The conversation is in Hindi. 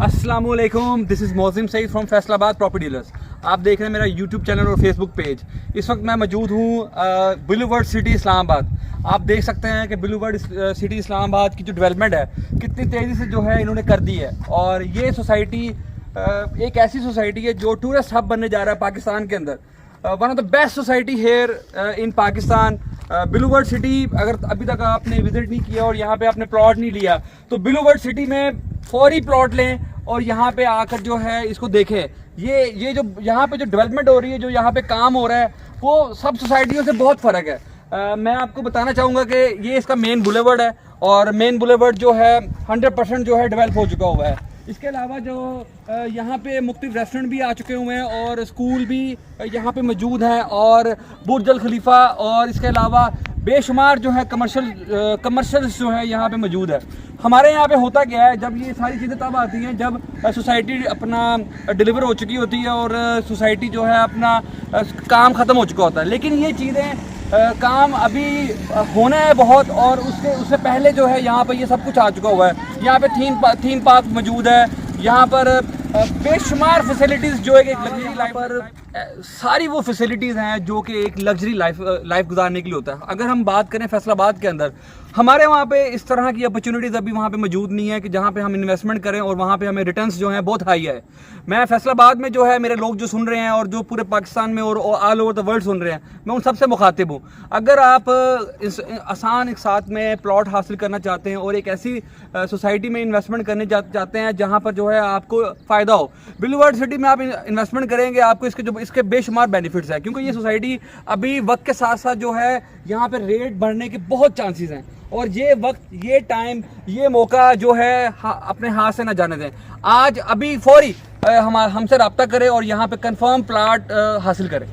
अस्सलामुअलैकुम, this is Mozim Saeed from Faisalabad property dealers. आप देख रहे हैं मेरा यूट्यूब चैनल और फेसबुक पेज। इस वक्त मैं मौजूद हूँ बुलवर्ड सिटी इस्लामाबाद। आप देख सकते हैं कि बुलवर्ड सिटी इस्लामाबाद की जो डेवलपमेंट है कितनी तेज़ी से जो है इन्होंने कर दी है। और ये सोसाइटी एक ऐसी सोसाइटी है जो टूरिस्ट हब बनने जा रहा है पाकिस्तान के अंदर। One of the best society here in Pakistan. Boulevard city अगर अभी तक आपने विजिट नहीं किया और यहाँ पे आपने प्लॉट नहीं लिया तो बुलवर्ड सिटी में फौरी प्लॉट लें और यहाँ पे आकर जो है इसको देखें। ये जो यहाँ पे जो डेवलपमेंट हो रही है, जो यहाँ पे काम हो रहा है, वो सब सोसाइटियों से बहुत फ़र्क है। मैं आपको बताना चाहूँगा कि ये इसका मेन बुलेवर्ड है और मेन बुलेवर्ड जो है 100% जो है डेवलप हो चुका हुआ है। इसके अलावा जो यहाँ पे मुख्तलिफ रेस्टोरेंट भी आ चुके हुए हैं और स्कूल भी यहाँ पे मौजूद हैं और बुर्ज अल खलीफा और इसके अलावा बेशुमार जो है कमर्शियल्स जो है यहाँ पे मौजूद है। हमारे यहाँ पे होता क्या है, जब ये सारी चीज़ें तब आती हैं जब सोसाइटी अपना डिलीवर हो चुकी होती है और सोसाइटी जो है अपना काम ख़त्म हो चुका होता है। लेकिन ये चीज़ें काम अभी होना है बहुत, और उससे पहले जो है यहाँ पर ये सब कुछ आ चुका हुआ है। यहाँ पे थीम पार्क मौजूद है, यहाँ पर बेशुमार फैसिलिटीज़ जो है एक लग्जरी लाइफ पर सारी वो फैसिलिटीज़ हैं जो कि एक लग्जरी लाइफ गुजारने के लिए होता है। अगर हम बात करें फैसलाबाद के अंदर, हमारे वहाँ पे इस तरह की अपॉर्चुनिटीज़ अभी वहाँ पे मौजूद नहीं है कि जहाँ पे हम इन्वेस्टमेंट करें और वहाँ पे हमें रिटर्न्स जो हैं बहुत हाई है। मैं फैसलाबाद में जो है मेरे लोग जो सुन रहे हैं और जो पूरे पाकिस्तान में और ऑल ओवर द वर्ल्ड सुन रहे हैं, मैं उन सबसे मुखातिब हूँ। अगर आप आसान एक साथ में प्लॉट हासिल करना चाहते हैं और एक ऐसी सोसाइटी में इन्वेस्टमेंट करने चाहते हैं जहाँ पर जो है आपको फ़ायदा हो, बुलवर्ड सिटी में आप इन्वेस्टमेंट करेंगे, आपको इसके बेशुमार बेनिफिट्स हैं। क्योंकि ये सोसाइटी अभी वक्त के साथ साथ जो है यहाँ पर रेट बढ़ने के बहुत चांसेस हैं और ये वक्त, ये टाइम, ये मौका जो है अपने हाथ से ना जाने दें। आज अभी फौरी हमसे रब्ता करें और यहाँ पे कंफर्म प्लाट हासिल करें।